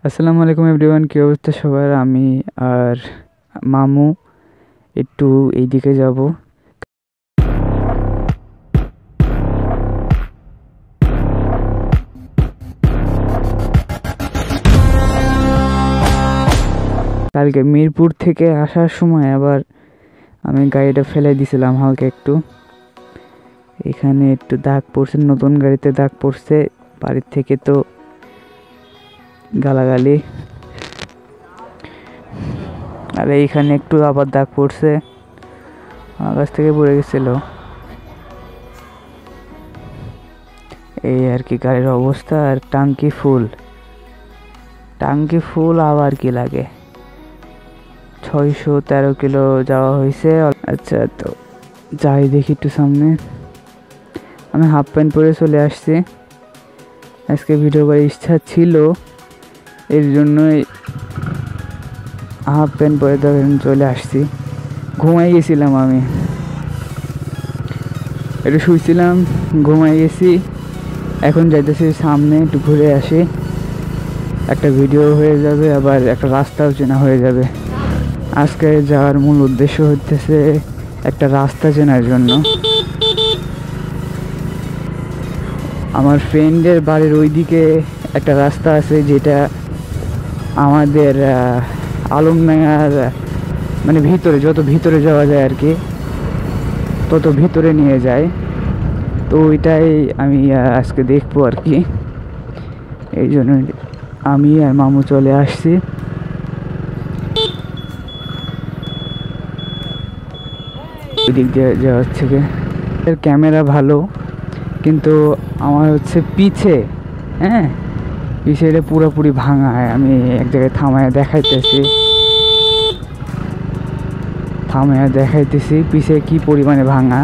আসসালামু আলাইকুম এভরিওয়ান, কি অবস্থা সবার? আমি আর মামু একটু এইদিকে যাব। কালকে মিরপুর থেকে আসার সময় আবার আমি গাড়িটা ফেলে দিয়েছিলাম হালকা একটু। এখানে একটু দাগ পড়ছে, নতুন গাড়িতে দাগ পড়ছে। বাড়ির থেকে তো গালাগালি, আর এইখানে একটু আবার দাগ পড়ছে, আকাশ থেকে পড়ে গেছিল। এই আর কি গাড়ির অবস্থা। আর টাঙ্কি ফুল আবার কি লাগে, 613 কিলো যাওয়া হয়েছে। আচ্ছা, তো যাই দেখি একটু সামনে। আমি হাফ প্যান্ট পরে চলে আসছি। আজকে ভিডিও করার ইচ্ছা ছিল, এর জন্যই হাফ প্যান্ট পরে ধরেন চলে আসছি। ঘুমাই গেছিলাম, আমি একটু শুয়েছিলাম, ঘুমাই গেছি। এখন যাইতেছি সামনে, একটু ঘুরে আসি, একটা ভিডিও হয়ে যাবে, আবার একটা রাস্তাও চেনা হয়ে যাবে। আজকে যাওয়ার মূল উদ্দেশ্য হচ্ছে একটা রাস্তা চেনার জন্য। আমার ফ্রেন্ডের বাড়ির ওইদিকে একটা রাস্তা আছে, যেটা আমাদের আলমডাঙ্গার মানে ভিতরে, যত ভিতরে যাওয়া যায় আর কি, তত ভিতরে নিয়ে যায়। তো ওইটাই আমি আজকে দেখবো আর কি। এই জন্য আমি আর মামু চলে আসছি। ওই দিক দিয়ে যাওয়া হচ্ছে কি, ক্যামেরা ভালো, কিন্তু আমার হচ্ছে পিছে, হ্যাঁ পিছে এটা পুরোপুরি ভাঙা। আমি এক জায়গায় থামায় দেখাইতেছি পিছে কি পরিমাণে ভাঙা।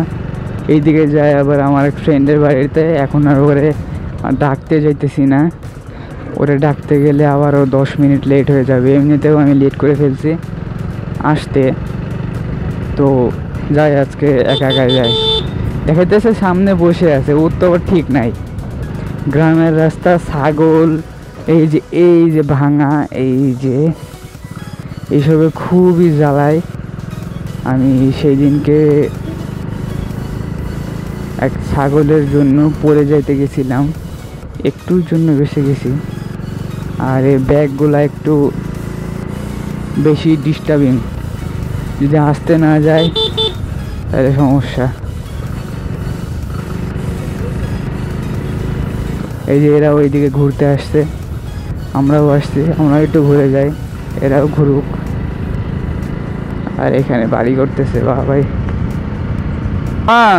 এইদিকে যায় আবার আমার এক ফ্রেন্ডের বাড়িতে। এখন আর ওরে ডাকতে যাইতেছি না, ওরে ডাকতে গেলে আবারও 10 মিনিট লেট হয়ে যাবে। এমনিতেও আমি লেট করে ফেলছি আসতে। তো যাই, আজকে একা যাই। দেখাইতেছে সামনে বসে আছে, ওর তো আবার ঠিক নাই। গ্রামের রাস্তা, ছাগল, এই যে ভাঙা, এইসবে খুবই জ্বালায়। আমি সেই দিনকে এক ছাগলের জন্য পড়ে যাইতে গেছিলাম, একটুর জন্য বেঁচে গেছি। আর এই ব্যাগগুলা একটু বেশি ডিস্টার্বিং, যদি আসতে না যায় তাহলে সমস্যা। এই যে এরা ওইদিকে ঘুরতে আসছে, আমরাও আসছি, আমরাও একটু ঘুরে যাই, এরাও ঘুরুক। আর এখানে বাড়ি করতেছে ভাই। হ্যাঁ,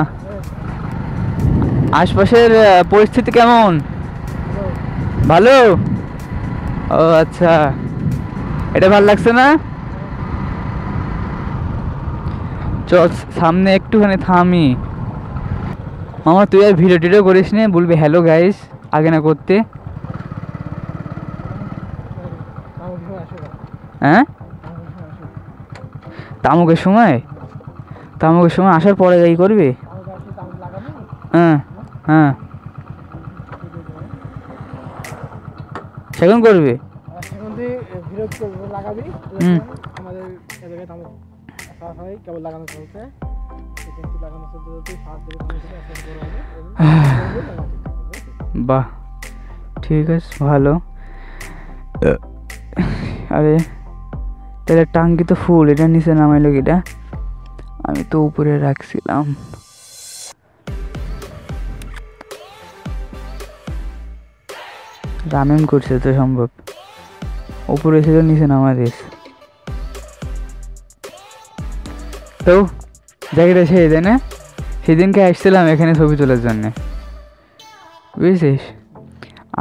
আশপাশের পরিস্থিতি কেমন? ভালো? ও আচ্ছা, এটা ভালো লাগছে না? চল সামনে একটুখানি থামি। মামা তুই আর ভিডিও করিস নি, বলবি হ্যালো গাইস আগে না করতে। হ্যাঁ, তামুকের সময় আসার পরে যাই করবি। হ্যাঁ হ্যাঁ, সেখান করবি। বাহ, ঠিক আছে, ভালো। আরে তাহলে টাঙ্কি তো ফুল, এটা নিচে নামাইলো কিটা? আমি তো উপরে রাখছিলাম। রামেন করছে তো সম্ভব, উপরে ছিল, নিচে নামা দিস। তো জায়গাটা সেই দেয় না, সেদিনকে আসছিলাম এখানে ছবি তোলার জন্যে, বুঝেছিস?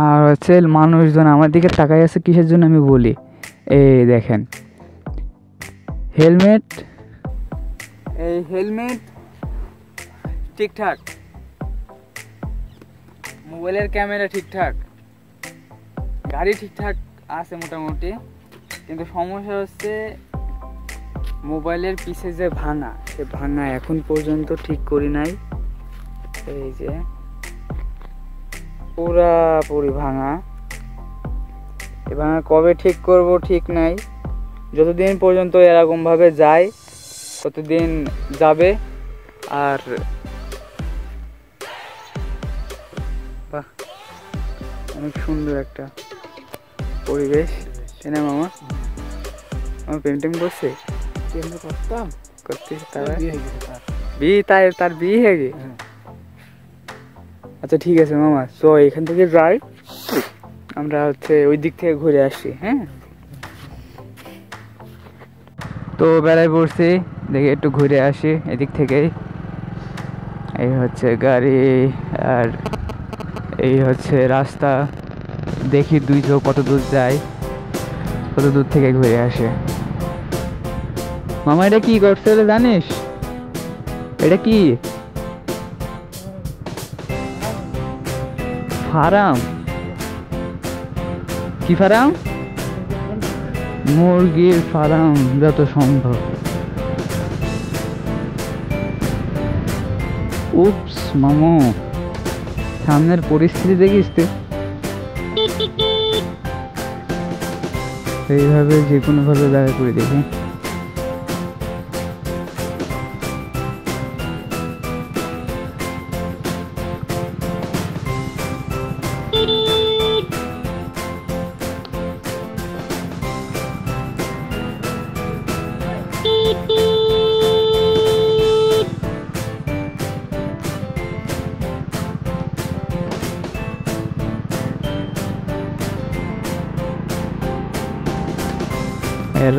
আর হচ্ছে মানুষজন আমার দিকে তাকাই আছে কিসের জন্য আমি বলি। এই দেখেন হেলমেট, এই হেলমেট ঠিকঠাক, মোবাইলের ক্যামেরা ঠিকঠাক, গাড়ি ঠিকঠাক আছে মোটামুটি, কিন্তু সমস্যা হচ্ছে মোবাইলের পিছে যে ভাঙা, সে ভাঙা এখন পর্যন্ত ঠিক করি নাই। এই যে পুরাপুরি ভাঙা, এই ভাঙা কবে ঠিক করব ঠিক নাই, যতদিন পর্যন্ত এরকমভাবে যায় ততদিন যাবে। আর বাহ, অনেক সুন্দর একটা পরিবেশ, তাই না মামা? আমার পেন্টিং করছে করতাম করতেছি, তার বিয়ে হয়ে গে। আচ্ছা ঠিক আছে মামা, তো এখান থেকে যাই, আমরা হচ্ছে ওই দিক থেকে ঘুরে আসি। হ্যাঁ, তো বেলায় পড়ছি, দেখি একটু ঘুরে আসি এদিক থেকেই। এই হচ্ছে গাড়ি আর এই হচ্ছে রাস্তা, দেখি দুই চোখ কত দূর যায়, কত দূর থেকে ঘুরে আসে। মামা এটা কি করছে জানিস? এটা কি ফার্ম? কি ফার্ম? মুরগির ফার্ম যত সম্ভব। উপস মামু, সামনের পরিস্থিতি দেখিস তুই? এইভাবে যে কোনো ভাবে দেখা করে দেখি।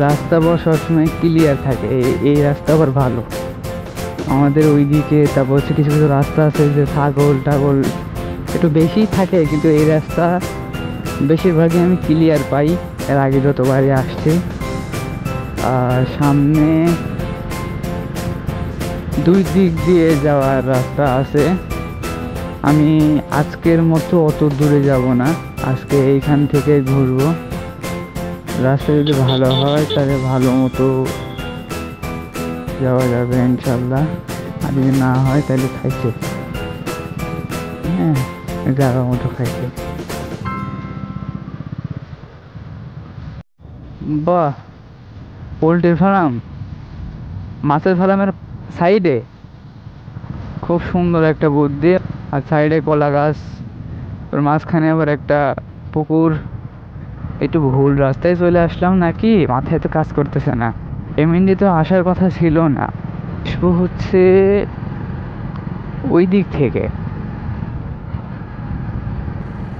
রাস্তা আবার সবসময় ক্লিয়ার থাকে, এই রাস্তা আবার ভালো। আমাদের ওইদিকে তারপর হচ্ছে কিছু কিছু রাস্তা আছে যে ছাগল টাগল একটু বেশি থাকে, কিন্তু এই রাস্তা বেশিরভাগই আমি ক্লিয়ার পাই এর আগে যতবারই আসছি। আর সামনে দুই দিক দিয়ে যাওয়ার রাস্তা আছে। আমি আজকের মতো অত দূরে যাব না, আজকে এইখান থেকে ঘুরবো। রাস্তা যদি ভালো হয় তাহলে ভালো মতো যাওয়া যাবে ইনশাল্লাহ, আর যদি না হয় তাহলে খাইছে, হ্যাঁ জায়গা মতো খাইছে। বাহ, পোল্ট্রির ফার্ম, মাছের ফার্মের সাইডে খুব সুন্দর একটা বুদ্ধি। আর সাইডে কলা গাছ, ওর মাঝখানে আবার একটা পুকুর। একটু ভুল রাস্তায় চলে আসলাম নাকি, মাথায় তো কাজ করতেছে না। এমনি তো আসার কথা ছিল না, হচ্ছে ওই দিক থেকে।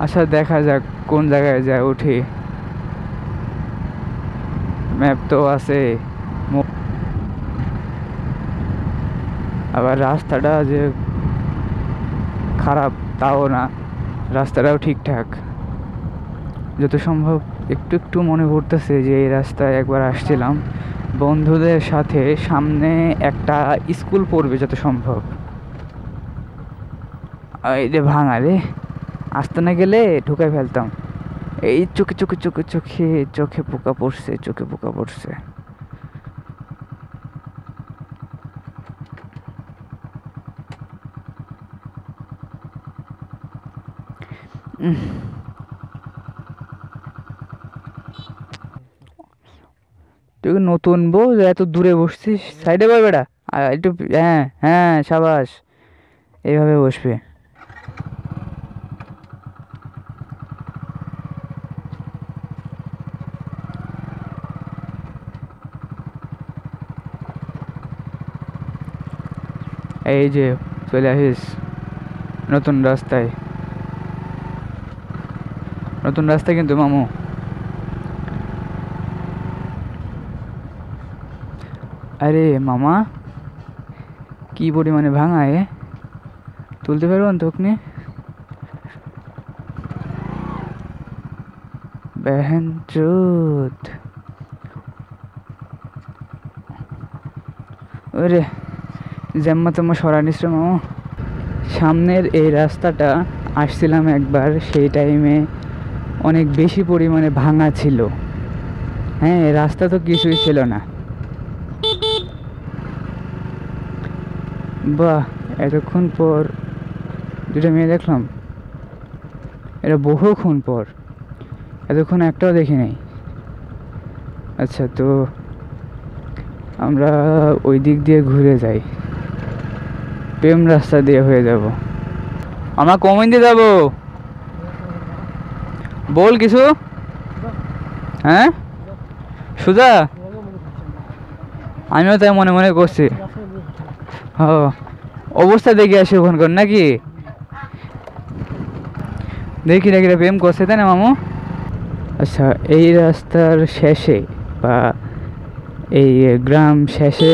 আচ্ছা দেখা যাক কোন জায়গায় যায় উঠি, ম্যাপ তো আছে। আবার রাস্তাটা যে খারাপ তাও না, রাস্তাটাও ঠিকঠাক যত সম্ভব। একটু একটু মনে পড়তেছে যে এই রাস্তায় একবার আসছিলাম বন্ধুদের সাথে, সামনে একটা স্কুল পড়বে যত সম্ভব। এই যে ভাঙা রে, আসতে না গেলে ঢুকাই ফেলতাম। এই চোখে চোখে চোখে চোখে চোখে পোকা পড়ছে, চোখে পোকা পড়ছে। তুই নতুন বউ, এত দূরে বসছিস, সাইডে বল বেটা। একটু, হ্যাঁ হ্যাঁ সাবাস, এইভাবে বসবে। এই যে চলে আসিস নতুন রাস্তায়, নতুন রাস্তা কিন্তু মামু। আরে মামা, কি পরিমাণে ভাঙা, তুলতে পারবেন তো আপনি? বেহেন চোদ, ওরে জ্যাম্মা তোমার সরানিস রে মামা। সামনের এই রাস্তাটা আসছিলাম একবার, সেই টাইমে অনেক বেশি পরিমাণে ভাঙা ছিল। হ্যাঁ, রাস্তা তো কিছুই ছিল না। বাহ, এতক্ষণ পর দুটো মেয়ে দেখলাম, এটা বহুক্ষণ পর। এতক্ষণ একটাও দেখি নাই। আচ্ছা, তো আমরা ওই দিক দিয়ে ঘুরে যাই, প্রেম রাস্তা দিয়ে হয়ে যাব। আমরা কোন দিয়ে যাব? বল কিছু। হ্যাঁ, সুজা? আমিও তাই মনে মনে করছি। হ, অবস্থা দেখে আসি ওখানকার নাকি, দেখি নাকি প্রেম করছে, তাই না মামু? আচ্ছা, এই রাস্তার শেষে বা এই গ্রাম শেষে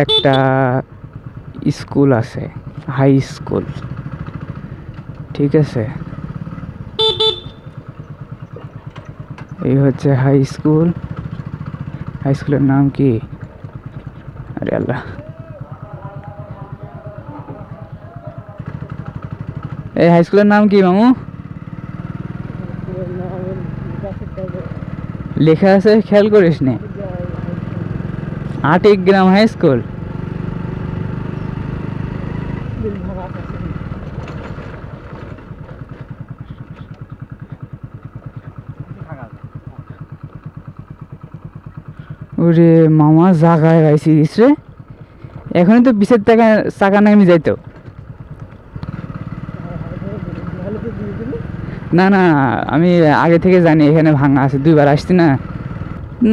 একটা স্কুল আছে, হাই স্কুল, ঠিক আছে? এই হচ্ছে হাই স্কুল। হাই স্কুলের নাম কি? আরে আল্লাহ, এই হাই স্কুলের নাম কি মামু? লেখা আছে, খেয়াল করিস নি? আটিক গ্রাম হাই স্কুল। ওরে মামা, জাগায় পাইছিস রে। এখনই তো বিশের টাকা চাকা নামি যাইতো। না না, আমি আগে থেকে জানি এখানে ভাঙা আছে, 2বার আসছি না।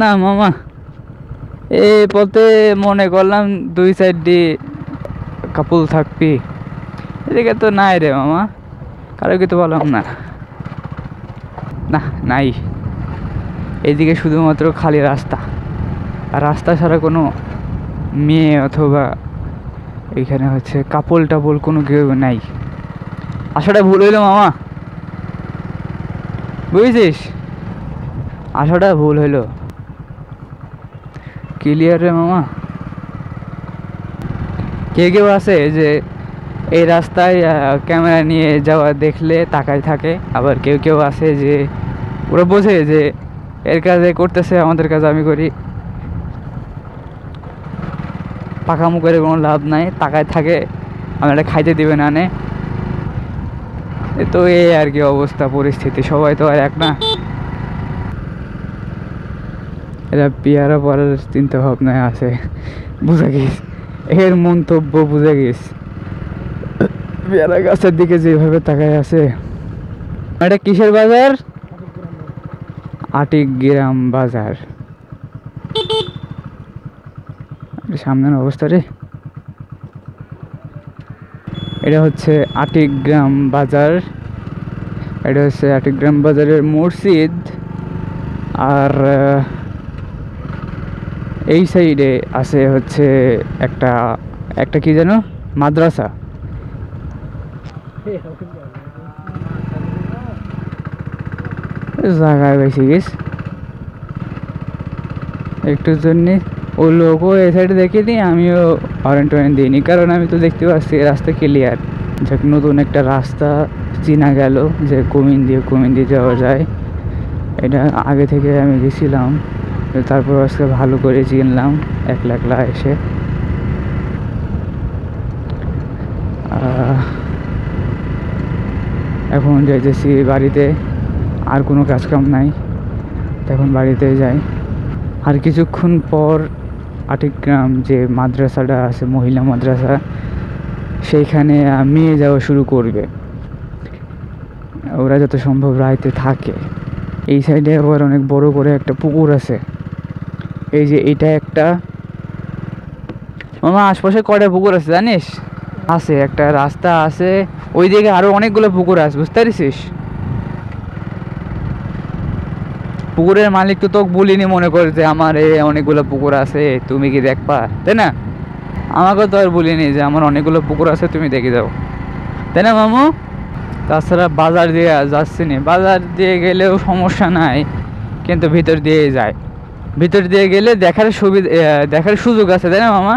না মামা, এই পথে মনে করলাম 2 সাইড দিয়ে কাপল থাকবি, এদিকে তো নাই রে মামা, কারো কি তো বললাম না। না, নাই। এইদিকে শুধুমাত্র খালি রাস্তা, আর রাস্তা ছাড়া কোনো মেয়ে অথবা এইখানে হচ্ছে কাপল টাপল কোনো কেউ নাই। আসাটা ভুল হইলো মামা, বুঝেছিস? আসাটা ভুল হইলো। ক্লিয়ার রে মামা? কেউ আছে যে এই রাস্তায় ক্যামেরা নিয়ে যাওয়া দেখলে তাকায় থাকে, আবার কেউ আছে যে ওরা বোঝে যে এর কাজে করতেছে, আমাদের কাজ আমি করি, পাকামো করে কোনো লাভ নাই, তাকায় থাকে, আমরা এটা খাইতে দিবে না নে। তো এই আর কি অবস্থা, পরিস্থিতি, সবাই তো আর এক না। এরা পেয়ারা পড়ার চিন্তা ভাবনায় আছে, বুঝা গেছ? এর মন্তব্য বুঝা গেছ? পেয়ারা গাছের দিকে যেভাবে তাকায় আছে। এটা কিসের বাজার? আটিক গ্রাম বাজার। সামনের অবস্থা রে, এটা হচ্ছে আটিক গ্রাম বাজার। এটা হচ্ছে আটিক গ্রাম বাজারের মসজিদ। আর এই সাইডে আছে হচ্ছে একটা একটা কি যেন মাদ্রাসা। জায়গায় বেশি গেছ একটুর জন্যে। ও লোকও এই সাইডে দেখিনি, আমিও হরেন টরেন দিইনি, কারণ আমি তো দেখতে পাচ্ছি রাস্তা ক্লিয়ার। যাক, নতুন একটা রাস্তা চিনা গেল যে কুমিন দিয়ে যাওয়া যায়। এটা আগে থেকে আমি গেছিলাম, তারপর আজকে ভালো করে চিনলাম একলা এসে। এখন যাইতেছি বাড়িতে, আর কোনো কাজকাম নাই, তখন বাড়িতে যাই। আর কিছুক্ষণ পর আটিক গ্রাম যে মাদ্রাসাটা আছে, মহিলা মাদ্রাসা, সেইখানে মেয়ে যাওয়া শুরু করবে। ওরা যত সম্ভব রাইতে থাকে। এই সাইডে আবার অনেক বড় করে একটা পুকুর আছে। এই যে এটা একটা মামা, আশপাশে কয়টা পুকুর আছে জানিস? আছে, একটা রাস্তা আছে, ওই দিকে আরো অনেকগুলো পুকুর আছে, বুঝতে পারছিস? পুকুরের মালিক তো তোকে বলিনি, মনে করে যে আমার অনেকগুলো পুকুর আছে, তুমি কি দেখবা, তাই না? আমাকে তো আর বলিনি যে আমার অনেকগুলো পুকুর আছে, তুমি দেখে যাও, তাই না মামু? তাছাড়া বাজার দিয়ে যাচ্ছি না, বাজার দিয়ে গেলেও সমস্যা নাই, কিন্তু ভিতর দিয়ে যায়, ভিতর দিয়ে গেলে দেখার সুবিধা, দেখার সুযোগ আছে, তাই না মামা?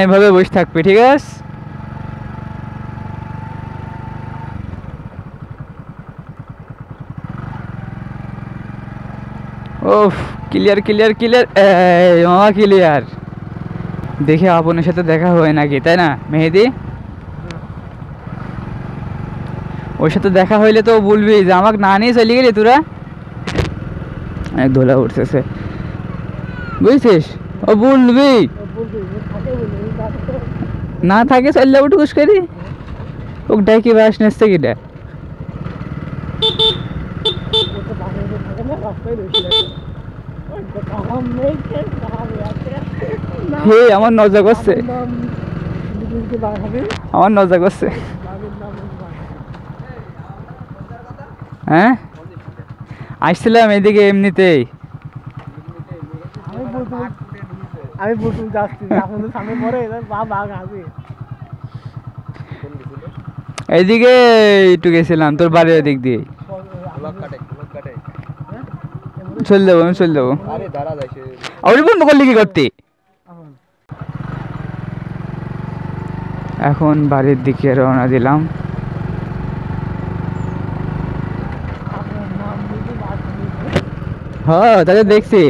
এভাবে বসে থাকবি, ঠিক আছে? ওফ, ক্লিয়ার ক্লিয়ার ক্লিয়ার, এই মামা ক্লিয়ার। দেখে আপনের সাথে দেখা হয় নাকি, তাই না মেহেদি? ওর সাথে দেখা হইলে তো বলবি যে আমাকে না নিয়ে চলে গেলি তোরা। দোলা উঠতেছে, বুঝছিস? ও বলবি না থাকে চললে উঠুস করি, ওকে ডাকি বাস নেসতে কিটা। হে আমার নজর করছে, আমার নজর করছে। হ্যাঁ আসছিলাম এদিকে এমনিতেই। আমি বুঝুন যাচ্ছি আপনাদের সামনে পরে বাঘ আসবে। এইদিকে একটু গেছিলাম তোর বাড়ির দিক দিয়ে। চল দেবো, আমি চল দেবো। আরে বন্ধ করলি কি করতে? এখন বাড়ির দিকে রওনা দিলাম। হ্যাঁ তাদের দেখছি,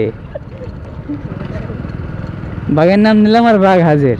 বাঘের নাম নিলাম আর বাঘ হাজির।